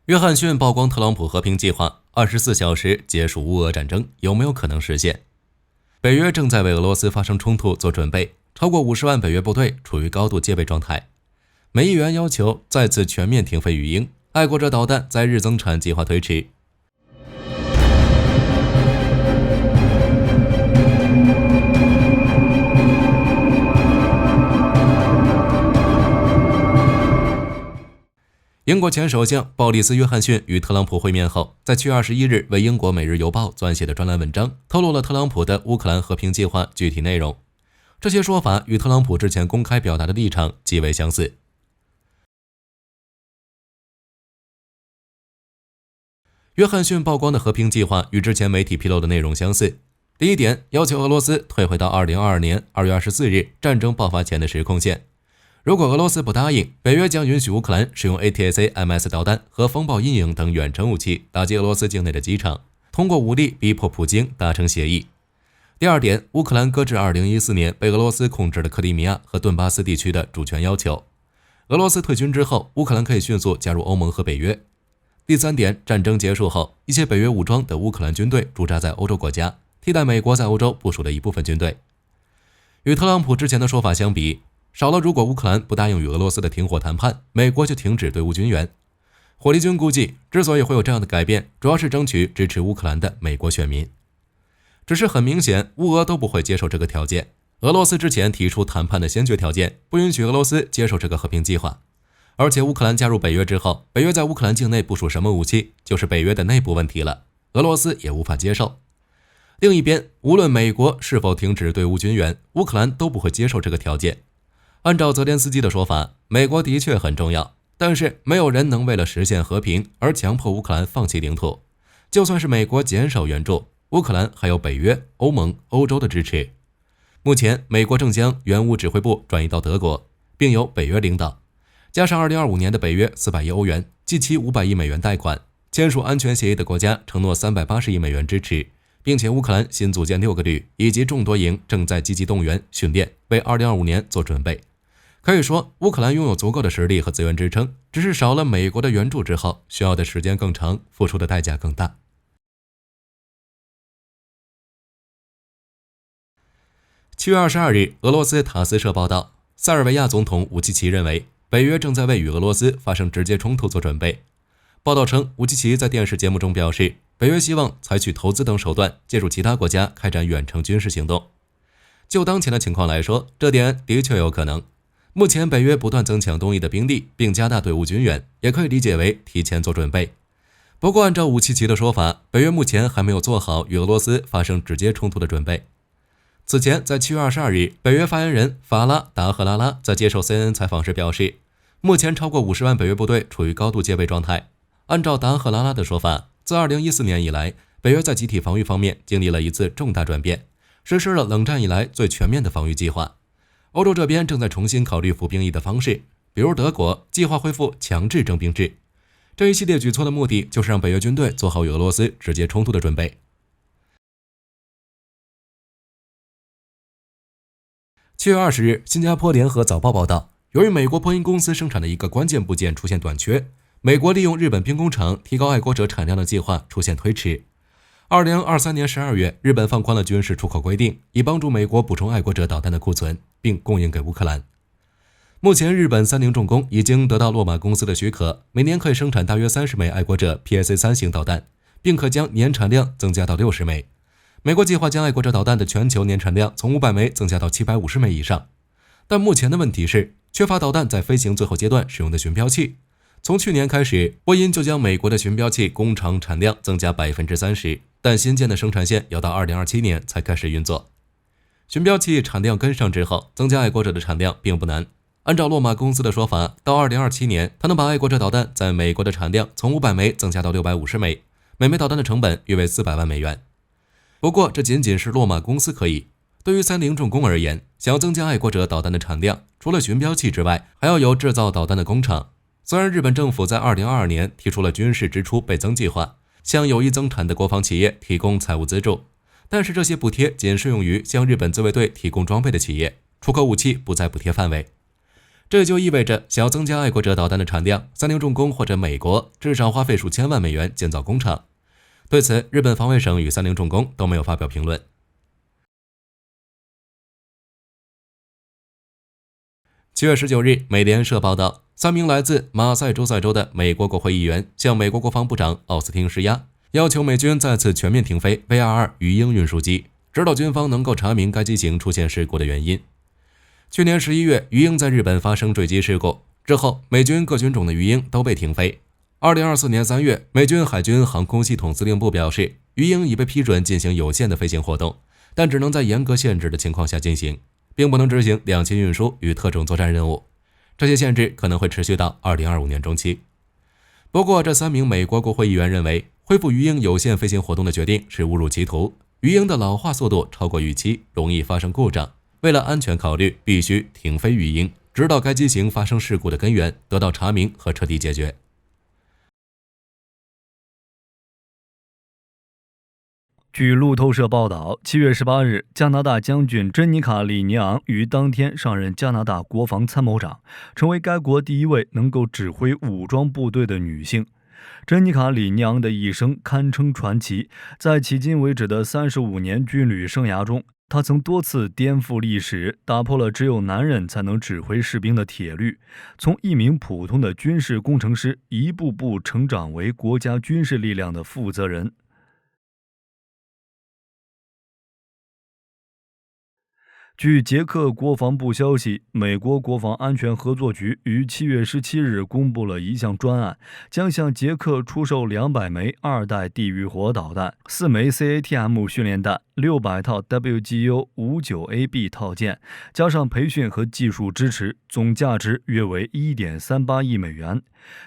约翰逊曝光特朗普和平计划，24小时结束乌俄战争，有没有可能实现？北约正在为俄罗斯发生冲突做准备，超过50万北约部队处于高度戒备状态。美议员要求再次全面停飞语音，爱国者导弹在日增产计划推迟。英国前首相鲍里斯·约翰逊与特朗普会面后，在7月21日为英国《每日邮报》撰写的专栏文章，透露了特朗普的乌克兰和平计划具体内容。这些说法与特朗普之前公开表达的立场极为相似。约翰逊曝光的和平计划与之前媒体披露的内容相似。第一点，要求俄罗斯退回到2022年2月24日战争爆发前的时空线。如果俄罗斯不答应，北约将允许乌克兰使用 ATACMS 导弹和风暴阴影等远程武器打击俄罗斯境内的机场，通过武力逼迫普京达成协议。第二点，乌克兰搁置2014年被俄罗斯控制的克里米亚和顿巴斯地区的主权要求。俄罗斯退军之后，乌克兰可以迅速加入欧盟和北约。第三点，战争结束后，一些北约武装的乌克兰军队驻扎在欧洲国家，替代美国在欧洲部署的一部分军队。与特朗普之前的说法相比，少了如果乌克兰不答应与俄罗斯的停火谈判，美国就停止对乌军援。火力军估计，之所以会有这样的改变，主要是争取支持乌克兰的美国选民。只是很明显，乌俄都不会接受这个条件。俄罗斯之前提出谈判的先决条件，不允许俄罗斯接受这个和平计划。而且乌克兰加入北约之后，北约在乌克兰境内部署什么武器，就是北约的内部问题了，俄罗斯也无法接受。另一边，无论美国是否停止对乌军援，乌克兰都不会接受这个条件。按照泽连斯基的说法，美国的确很重要，但是没有人能为了实现和平而强迫乌克兰放弃领土。就算是美国减少援助，乌克兰还有北约、欧盟、欧洲的支持。目前，美国正将援乌指挥部转移到德国，并由北约领导。加上2025年的北约400亿欧元及其500亿美元贷款，签署安全协议的国家承诺380亿美元支持，并且乌克兰新组建6个旅以及众多营正在积极动员训练，为2025年做准备。可以说，乌克兰拥有足够的实力和资源支撑，只是少了美国的援助之后，需要的时间更长，付出的代价更大。7月22日，俄罗斯塔斯社报道，塞尔维亚总统武契奇认为，北约正在为与俄罗斯发生直接冲突做准备。报道称，武契奇在电视节目中表示，北约希望采取投资等手段，借助其他国家开展远程军事行动。就当前的情况来说，这点的确有可能。目前北约不断增强东翼的兵力，并加大对乌军援，也可以理解为提前做准备。不过按照武契奇的说法，北约目前还没有做好与俄罗斯发生直接冲突的准备。此前在7月22日，北约发言人法拉达赫拉拉在接受 CNN 采访时表示，目前超过50万北约部队处于高度戒备状态。按照达赫拉拉的说法，自2014年以来，北约在集体防御方面经历了一次重大转变，实施了冷战以来最全面的防御计划。欧洲这边正在重新考虑服兵役的方式，比如德国计划恢复强制征兵制。这一系列举措的目的就是让北约军队做好与俄罗斯直接冲突的准备。7月20日，新加坡联合早报报道，由于美国波音公司生产的一个关键部件出现短缺，美国利用日本兵工厂提高爱国者产量的计划出现推迟。2023年12月，日本放宽了军事出口规定，以帮助美国补充爱国者导弹的库存，并供应给乌克兰。目前，日本三菱重工已经得到洛马公司的许可，每年可以生产大约30枚爱国者 PSA-3 型导弹，并可将年产量增加到60枚。美国计划将爱国者导弹的全球年产量从500枚增加到750枚以上。但目前的问题是，缺乏导弹在飞行最后阶段使用的巡标器。从去年开始，波音就将美国的巡标器工厂产量增加 30%， 但新建的生产线要到2027年才开始运作。巡标器产量跟上之后，增加爱国者的产量并不难。按照洛马公司的说法，到2027年，它能把爱国者导弹在美国的产量从500枚增加到650枚，每枚导弹的成本约为400万美元。不过，这仅仅是洛马公司可以。对于三菱重工而言，想要增加爱国者导弹的产量，除了巡标器之外，还要有制造导弹的工厂。虽然日本政府在2022年提出了军事支出倍增计划，向有意增产的国防企业提供财务资助，但是这些补贴仅适用于向日本自卫队提供装备的企业，出口武器不在补贴范围。这就意味着想要增加爱国者导弹的产量，三菱重工或者美国至少花费数千万美元建造工厂。对此，日本防卫省与三菱重工都没有发表评论。7月19日，美联社报道，3名来自马萨诸塞州的美国国会议员向美国国防部长奥斯汀施压，要求美军再次全面停飞 V-22鱼鹰运输机，直到军方能够查明该机型出现事故的原因。去年11月，鱼鹰在日本发生坠机事故之后，美军各军种的鱼鹰都被停飞。2024年3月，美军海军航空系统司令部表示，鱼鹰已被批准进行有限的飞行活动，但只能在严格限制的情况下进行，并不能执行两栖运输与特种作战任务。这些限制可能会持续到2025年中期。不过，这3名美国国会议员认为，恢复鱼鹰有限飞行活动的决定是误入歧途。鱼鹰的老化速度超过预期，容易发生故障。为了安全考虑，必须停飞鱼鹰，直到该机型发生事故的根源得到查明和彻底解决。据路透社报道，7月18日，加拿大将军珍妮卡·里尼昂于当天上任加拿大国防参谋长，成为该国第一位能够指挥武装部队的女性。珍妮卡·里尼昂的一生堪称传奇，在迄今为止的35年军旅生涯中，她曾多次颠覆历史，打破了只有男人才能指挥士兵的铁律，从一名普通的军事工程师一步步成长为国家军事力量的负责人。据捷克国防部消息，美国国防安全合作局于7月17日公布了一项专案，将向捷克出售200枚2代地狱火导弹、4枚 CATM 训练弹、600套 WGU-59AB 套件，加上培训和技术支持，总价值约为 1.38 亿美元。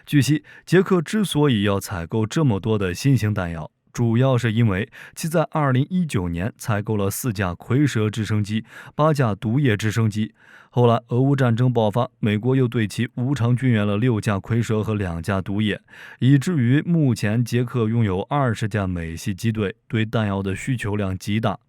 据悉，捷克之所以要采购这么多的新型弹药，主要是因为其在2019年采购了4架蝰蛇直升机、8架毒液直升机。后来俄乌战争爆发，美国又对其无偿军援了6架蝰蛇和2架毒液，以至于目前捷克拥有20架美系机队，对弹药的需求量极大。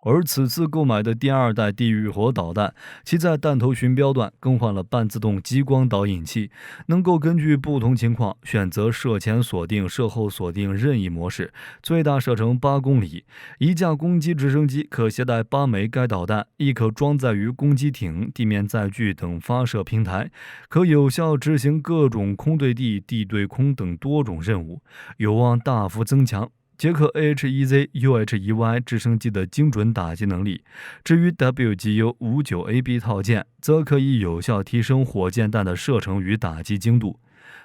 而此次购买的第2代地狱火导弹，其在弹头巡标段更换了半自动激光导引器，能够根据不同情况选择射前锁定、射后锁定任意模式，最大射程8公里。一架攻击直升机可携带8枚该导弹，亦可装载于攻击艇、地面载具等发射平台，可有效执行各种空对地、地对空等多种任务，有望大幅增强捷克 AH-1Z、UH-1Y 直升机的精准打击能力。至于 WGU-59AB 套件，则可以有效提升火箭弹的射程与打击精度。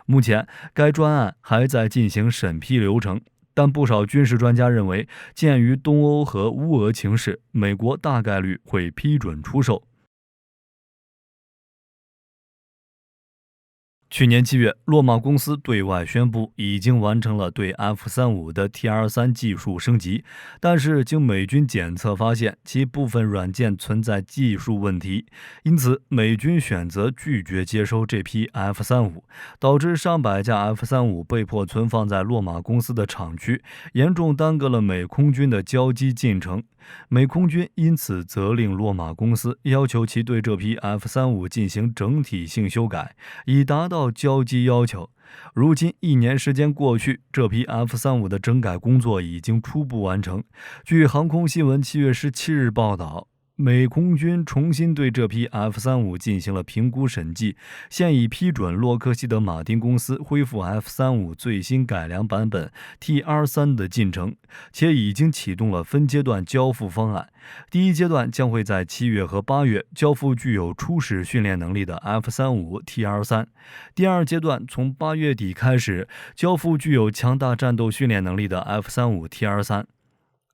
目前，该专案还在进行审批流程，但不少军事专家认为，鉴于东欧和乌俄情势，美国大概率会批准出售。去年7月，洛马公司对外宣布已经完成了对 F-35 的 TR-3 技术升级，但是经美军检测发现其部分软件存在技术问题，因此美军选择拒绝接收这批 F-35， 导致上百架 F-35 被迫存放在洛马公司的厂区，严重耽搁了美空军的交机进程。美空军因此责令洛马公司要求其对这批 F-35 进行整体性修改，以达到交机要求。如今1年时间过去，这批 F-35 的整改工作已经初步完成。据航空新闻7月17日报道，美空军重新对这批 F-35 进行了评估审计，现已批准洛克希德马丁公司恢复 F-35 最新改良版本 TR-3 的进程，且已经启动了分阶段交付方案。第一阶段将会在7月和8月交付具有初始训练能力的 F-35 TR-3， 第二阶段从8月底开始交付具有强大战斗训练能力的 F-35 TR-3。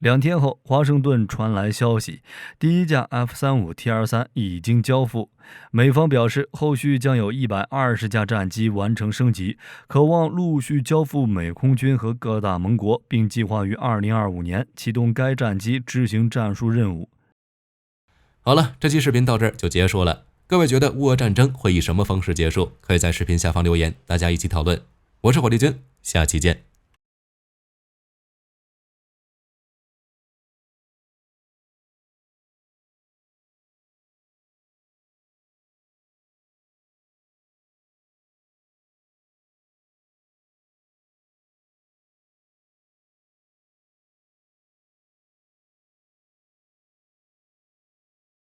2天后，华盛顿传来消息，第一架 F-35 TR-3 已经交付。美方表示，后续将有120架战机完成升级，可望陆续交付美空军和各大盟国，并计划于2025年启动该战机执行战术任务。好了，这期视频到这儿就结束了。各位觉得乌俄战争会以什么方式结束？可以在视频下方留言，大家一起讨论。我是火力军，下期见。